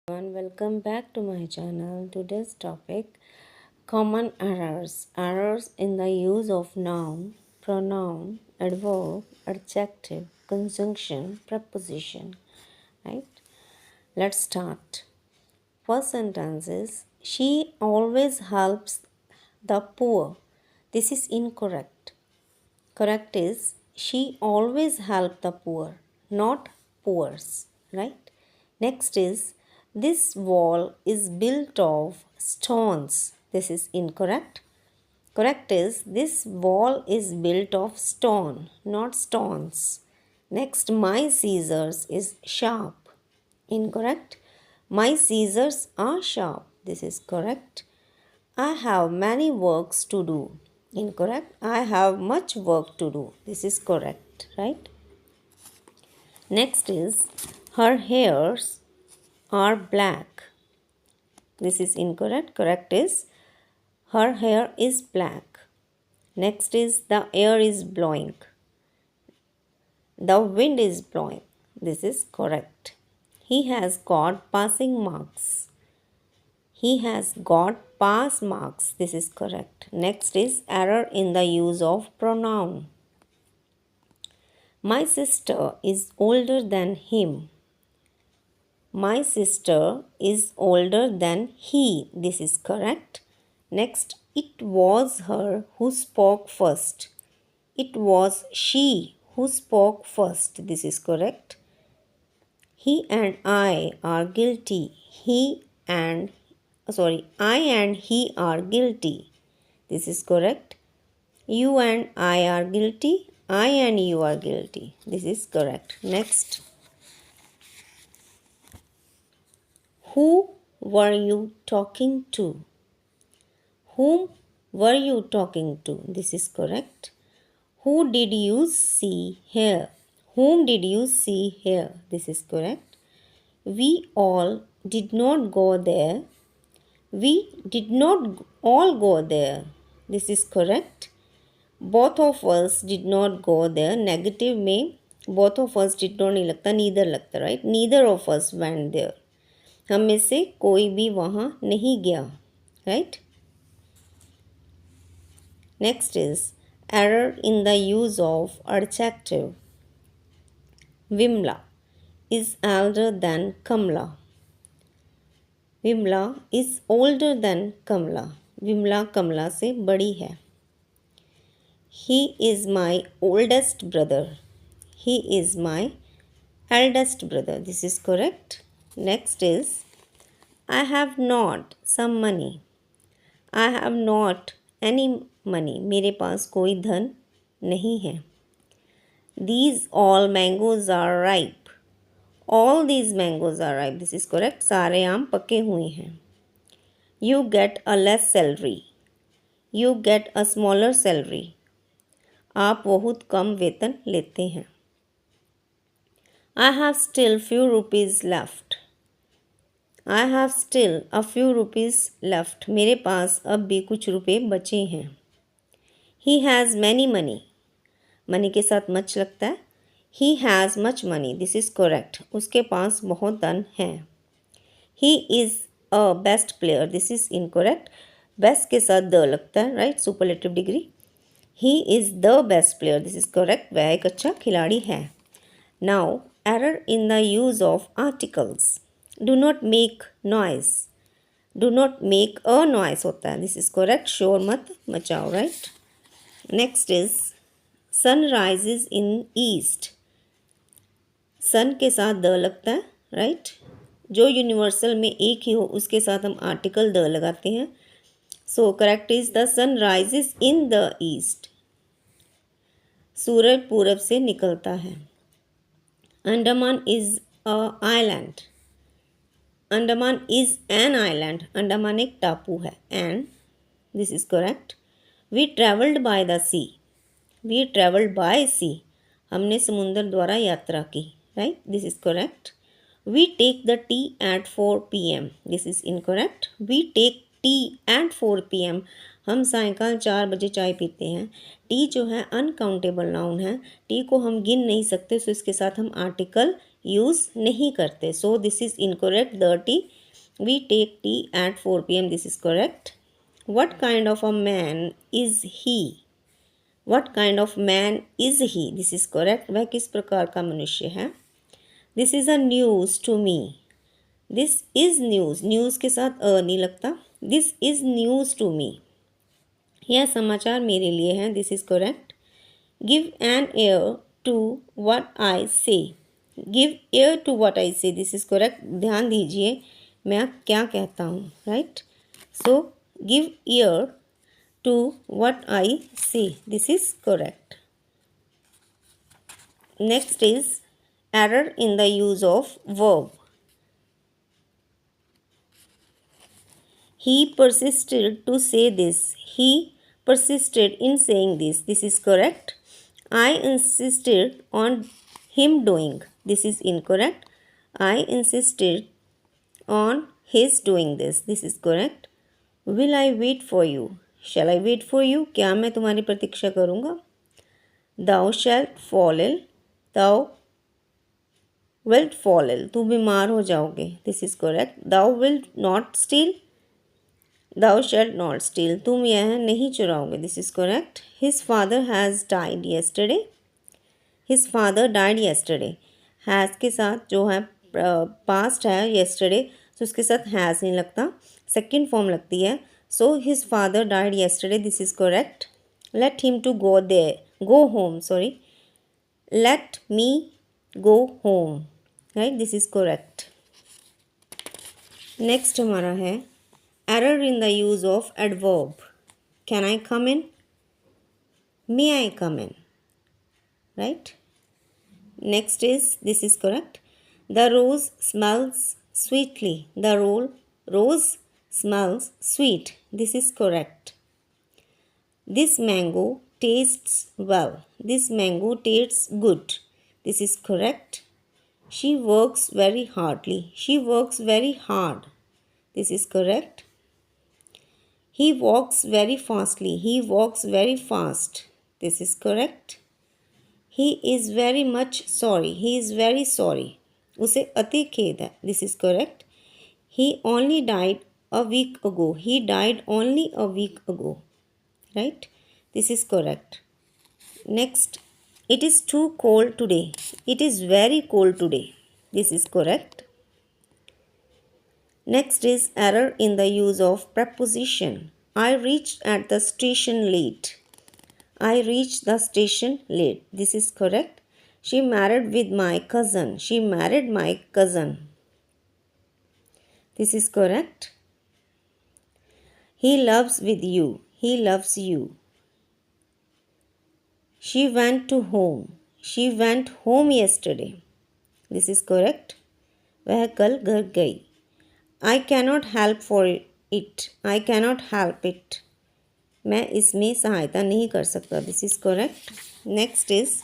And welcome back to my channel. Today's topic, common errors. Errors in the use of noun, pronoun, adverb, adjective, conjunction, preposition. Right? Let's start. First sentence is, she always helps the poor. This is incorrect. Correct is, she always help the poor, not poors, right? Next is, this wall is built of stones. This is incorrect. Correct is, this wall is built of stone, not stones. Next, my scissors is sharp. Incorrect. My scissors are sharp. This is correct. I have many works to do. Incorrect. I have much work to do. This is correct, right? Next is, her hairs are black. This is incorrect. Correct is, her hair is black. Next is, the air is blowing. The wind is blowing. This is correct. He has got passing marks. He has got pass marks. This is correct. Next is error in the use of pronoun. My sister is older than him. My sister is older than he. This is correct. Next, it was her who spoke first. It was she who spoke first. This is correct. He and I are guilty. I and he are guilty. This is correct. You and I are guilty. I and you are guilty. This is correct. Next. Who were you talking to? Whom were you talking to? This is correct. Who did you see here? Whom did you see here? This is correct. We all did not go there. We did not all go there. This is correct. Both of us did not go there. Negative में both of us did not नहीं लगता, neither लगता, right? Neither of us went there. हम में से कोई भी वहाँ नहीं गया, right? Next is error in the use of adjective. Vimla is elder than Kamla. Vimla is older than Kamla. Vimla Kamla से बड़ी है. He is my oldest brother. He is my eldest brother. This is correct. Next is, I have not some money. I have not any money. मेरे पास कोई धन नहीं है. These all mangoes are ripe. All these mangoes are ripe. This is correct. सारे आम पके हुए हैं. You get a less salary. You get a smaller salary. आप बहुत कम वेतन लेते हैं. I have still few rupees left. I have still a few rupees left. मेरे पास अब भी कुछ रुपए बचे हैं. He has many money. Money के साथ much लगता है. He has much money. This is correct. उसके पास बहुत धन है. He is a best player. This is incorrect. Best के साथ the लगता है, right? Superlative degree. He is the best player. This is correct. वह एक अच्छा खिलाड़ी है. Now, error in the use of articles. Do not make noise. Do not make a noise होता है. This is correct. शोर मत मचाओ, right? Next is sun rises in east. Sun के साथ द लगता है, right? जो यूनिवर्सल में एक ही हो उसके साथ हम आर्टिकल द लगाते हैं. So correct is the sun rises in the east. सूरज पूरब से निकलता है. Andaman is a island. Andaman is an island. Andaman एक टापू है. And this is correct. We travelled by the sea. We travelled by sea. हमने समुंदर द्वारा यात्रा की, right? This is correct. We take the tea at 4 PM. This is incorrect. We take tea at 4 PM. हम सायंकाल 4 बजे चाय पीते हैं. टी जो है अनकाउंटेबल नाउन है. टी को हम गिन नहीं सकते, सो इसके साथ हम आर्टिकल यूज़ नहीं करते. So this is incorrect. The T We take tea at 4 p.m. This is correct. What kind of a man is he? What kind of man is he? This is correct. वह किस प्रकार का मनुष्य है? This is a news to me. This is news. News के साथ नहीं लगता. This is news to me. यह समाचार मेरे लिए है. This is correct. Give an ear to what I say. Give ear to what I say. This is correct. ध्यान दीजिए मैं क्या कहता हूँ. Right? So give ear to what I say. This is correct. Next is error in the use of verb. He persisted to say this. He persisted in saying this. This is correct. I insisted on him doing. This is incorrect. I insisted on his doing this. This is correct. Will I wait for you? Shall I wait for you? क्या मैं तुम्हारी प्रतीक्षा करूँगा? Thou shalt fall ill. Thou wilt fall ill. तू बीमार हो जाओगे. This is correct. Thou wilt not steal. Thou shalt not steal. तुम यह नहीं चुराओगे. This is correct. His father has died yesterday. His father died yesterday. Has के साथ जो है past है yesterday, so उसके साथ has नहीं लगता. Second form लगती है. So his father died yesterday. This is correct. Let him to go there. Go home. Sorry. Let me go home. Right? This is correct. Next हमारा है error in the use of adverb. Can I come in? May I come in? Right? Next is, this is correct. The rose smells sweetly. The rose smells sweet. This is correct. This mango tastes well. This mango tastes good. This is correct. She works very hardly. She works very hard. This is correct. He walks very fastly. He walks very fast. This is correct. He is very much sorry. He is very sorry. उसे अति खेद है. This is correct. He only died a week ago. He died only a week ago. Right? This is correct. Next. It is too cold today. It is very cold today. This is correct. Next is error in the use of preposition. I reached at the station late. I reached the station late. This is correct. She married with my cousin. She married my cousin. This is correct. He loves with you. He loves you. She went to home. She went home yesterday. This is correct. वह कल घर गई. I cannot help for it. I cannot help it. मैं इसमें सहायता नहीं कर सकता. This is correct. Next is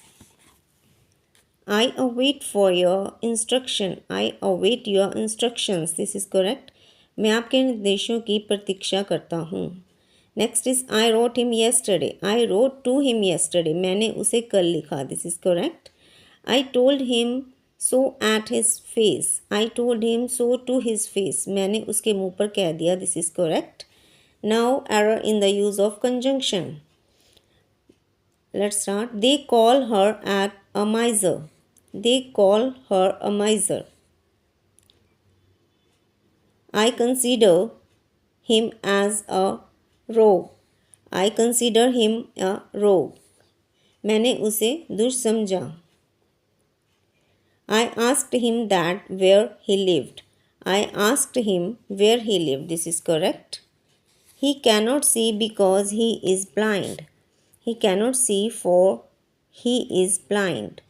I await for your instruction. I await your instructions. This is correct. मैं आपके निर्देशों की प्रतीक्षा करता हूँ. Next is I wrote him yesterday. I wrote to him yesterday. मैंने उसे कल लिखा. This is correct. I told him so at his face. I told him so to his face. मैंने उसके मुँह पर कह दिया. This is correct. Now error in the use of conjunction. Let's start. They call her a miser. They call her a miser. I consider him as a rogue. I consider him a rogue. मैंने उसे दुष्ट समझा. I asked him that where he lived. I asked him where he lived. This is correct. He cannot see because he is blind. He cannot see for he is blind.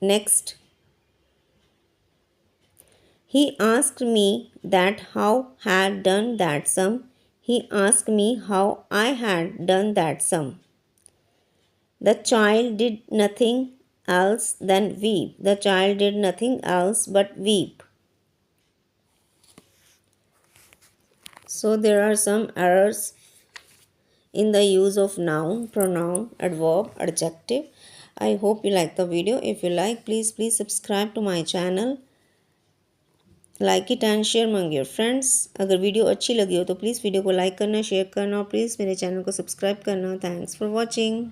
Next. He asked me that how had done that sum. He asked me how I had done that sum. The child did nothing else than weep. The child did nothing else but weep. So there are some errors in the use of noun, pronoun, adverb, adjective. I hope you like the video. If you like, please subscribe to my channel. Like it and share मंग your friends. अगर video अच्छी लगी हो तो please video को like करना, share करना और प्लीज़ मेरे चैनल को सब्सक्राइब करना। Thanks for watching.